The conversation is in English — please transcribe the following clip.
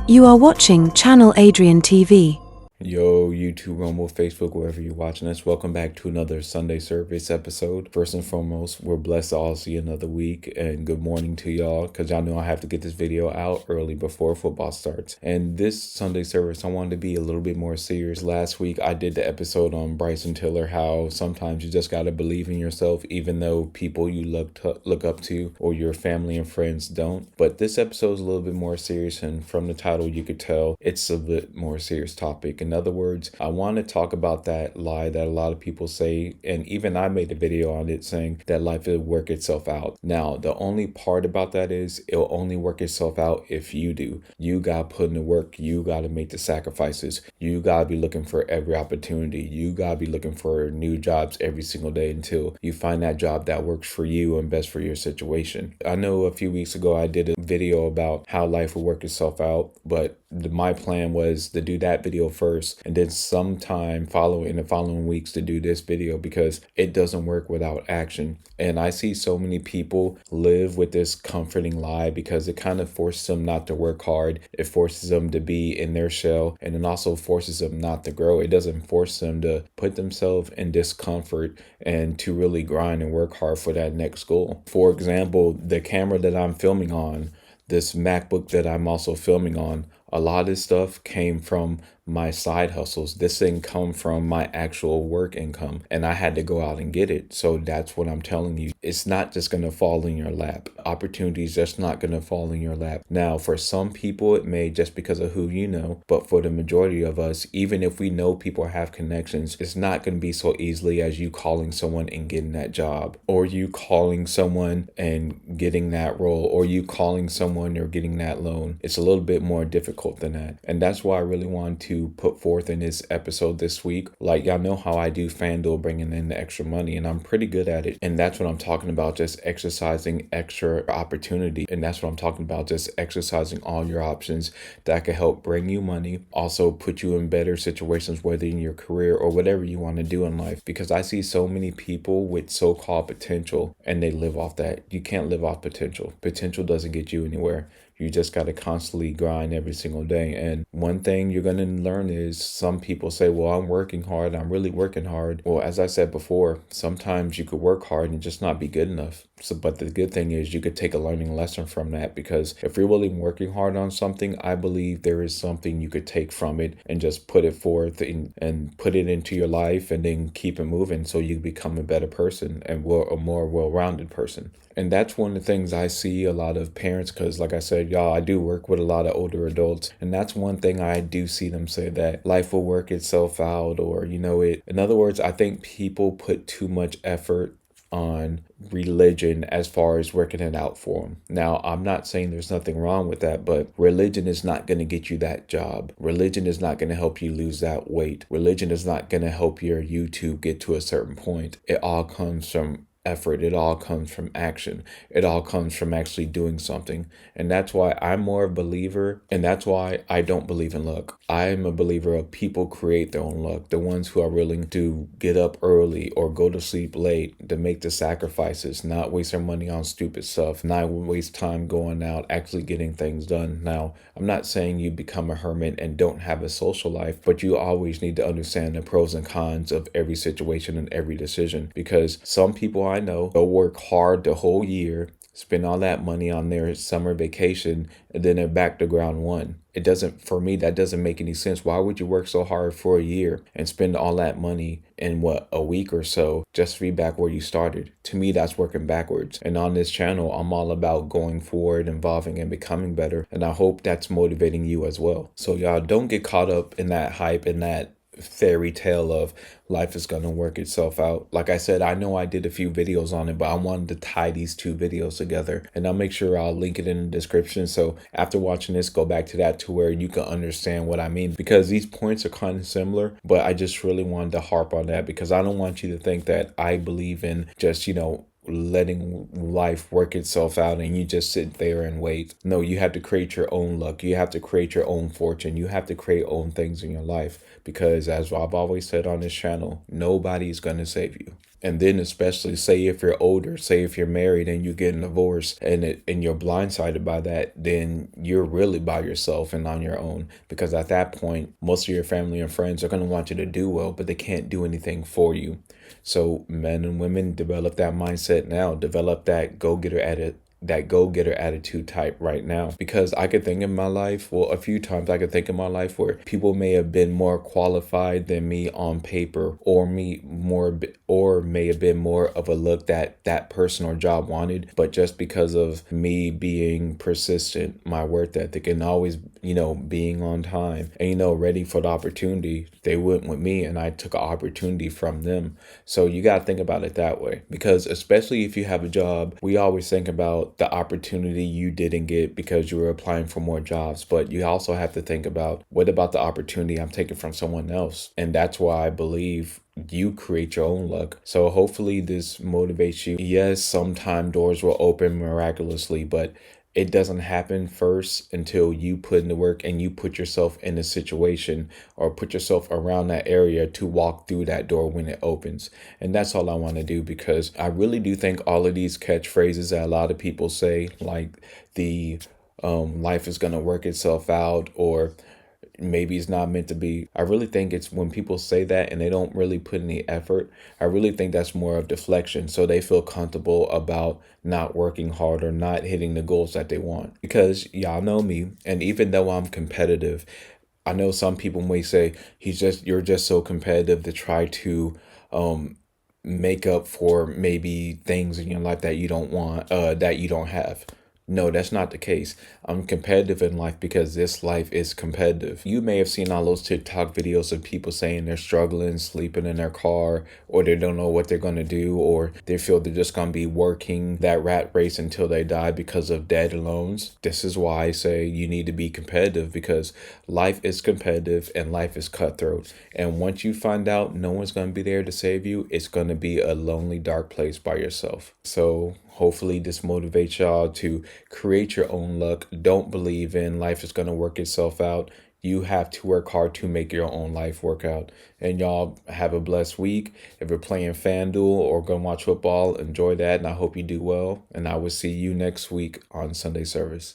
You are watching Channeladriantv. Yo, YouTube, Rumble, Facebook, wherever you're watching us, welcome back to another Sunday service episode. First and foremost, we're blessed to all see another week, and good morning to y'all, because y'all know I have to get this video out early before football starts. And this Sunday service, I wanted to be a little bit more serious. Last week, I did the episode on Bryson Tiller, how sometimes you just got to believe in yourself, even though people you look up to or your family and friends don't. But this episode is a little bit more serious, and from the title, you could tell it's a bit more serious topic. In other words, I want to talk about that lie that a lot of people say, and even I made a video on it saying that life will work itself out. Now, the only part about that is it'll only work itself out if you do. You got to put in the work. You got to make the sacrifices. You got to be looking for every opportunity. You got to be looking for new jobs every single day until you find that job that works for you and best for your situation. I know a few weeks ago I did a video about how life will work itself out, but my plan was to do that video first and then sometime in the following weeks to do this video, because it doesn't work without action. And I see so many people live with this comforting lie because it kind of forces them not to work hard. It forces them to be in their shell, and it also forces them not to grow. It doesn't force them to put themselves in discomfort and to really grind and work hard for that next goal. For example, the camera that I'm filming on, this MacBook that I'm also filming on, a lot of this stuff came from my side hustles. This didn't come from my actual work income, and I had to go out and get it. So that's what I'm telling you. It's not just going to fall in your lap. Opportunities just not going to fall in your lap. Now, for some people, it may just because of who you know, but for the majority of us, even if we know people have connections, it's not going to be so easily as you calling someone and getting that job, or you calling someone and getting that role, or you calling someone or getting that loan. It's a little bit more difficult than that. And that's why I really want to put forth in this episode this week. Like, y'all know how I do FanDuel, bringing in the extra money, and I'm pretty good at it. And that's what I'm talking about, just exercising extra opportunity. And that's what I'm talking about, just exercising all your options that could help bring you money, also put you in better situations, whether in your career or whatever you want to do in life. Because I see so many people with so-called potential and they live off that. You can't live off potential. Potential doesn't get you anywhere. You just got to constantly grind every single day. And one thing you're going to learn is some people say, well, I'm working hard. I'm really working hard. Well, as I said before, sometimes you could work hard and just not be good enough. But the good thing is you could take a learning lesson from that, because if you're really working hard on something, I believe there is something you could take from it and just put it forth and put it into your life and then keep it moving so you become a better person and a more well-rounded person. And that's one of the things I see a lot of parents, because like I said, y'all, I do work with a lot of older adults. And that's one thing I do see them say, that life will work itself out, or, in other words, I think people put too much effort on religion as far as working it out for them. Now, I'm not saying there's nothing wrong with that, but religion is not going to get you that job. Religion is not going to help you lose that weight. Religion is not going to help your YouTube get to a certain point. It all comes from effort. It all comes from action. It all comes from actually doing something. And that's why I'm more of a believer, and that's why I don't believe in luck. I am a believer of people create their own luck. The ones who are willing to get up early or go to sleep late, to make the sacrifices, not waste their money on stupid stuff, not waste time going out, actually getting things done. Now, I'm not saying you become a hermit and don't have a social life, but you always need to understand the pros and cons of every situation and every decision, because some people I know, they'll work hard the whole year, spend all that money on their summer vacation, and then they're back to ground one. For me, that doesn't make any sense. Why would you work so hard for a year and spend all that money in a week or so just to be back where you started? To me, that's working backwards. And on this channel, I'm all about going forward, evolving, and becoming better. And I hope that's motivating you as well. So y'all, don't get caught up in that hype and that fairy tale of life is going to work itself out. Like I said, I know I did a few videos on it, but I wanted to tie these two videos together, and I'll make sure I'll link it in the description. So after watching this, go back to that to where you can understand what I mean, because these points are kind of similar, but I just really wanted to harp on that because I don't want you to think that I believe in just, letting life work itself out and you just sit there and wait. No, you have to create your own luck. You have to create your own fortune. You have to create own things in your life, because as I've always said on this channel, nobody's going to save you. And then especially say if you're older, say if you're married and you get a divorce and you're blindsided by that, then you're really by yourself and on your own. Because at that point, most of your family and friends are going to want you to do well, but they can't do anything for you. So men and women, develop that mindset now. Develop that go-getter attitude type right now, because I could think in my life, well, a few times I could think in my life where people may have been more qualified than me on paper, or may have been more of a look that that person or job wanted, but just because of me being persistent, my work ethic, and always, being on time and, ready for the opportunity, they went with me and I took an opportunity from them. So you got to think about it that way, because especially if you have a job, we always think about the opportunity you didn't get because you were applying for more jobs. But you also have to think about, what about the opportunity I'm taking from someone else? And that's why I believe you create your own luck. So hopefully this motivates you. Yes, sometime doors will open miraculously, but it doesn't happen first until you put in the work and you put yourself in a situation or put yourself around that area to walk through that door when it opens. And that's all I want to do, because I really do think all of these catchphrases that a lot of people say, like the life is going to work itself out, or maybe it's not meant to be. I really think it's when people say that and they don't really put any effort, I really think that's more of deflection. So they feel comfortable about not working hard or not hitting the goals that they want. Because y'all know me, and even though I'm competitive, I know some people may say you're just so competitive to try to make up for maybe things in your life that you don't want, that you don't have. No, that's not the case. I'm competitive in life because this life is competitive. You may have seen all those TikTok videos of people saying they're struggling, sleeping in their car, or they don't know what they're going to do, or they feel they're just going to be working that rat race until they die because of debt and loans. This is why I say you need to be competitive, because life is competitive and life is cutthroat. And once you find out no one's going to be there to save you, it's going to be a lonely, dark place by yourself. So hopefully this motivates y'all to create your own luck. Don't believe in life is going to work itself out. You have to work hard to make your own life work out. And y'all have a blessed week. If you're playing FanDuel or going to watch football, enjoy that. And I hope you do well. And I will see you next week on Sunday Service.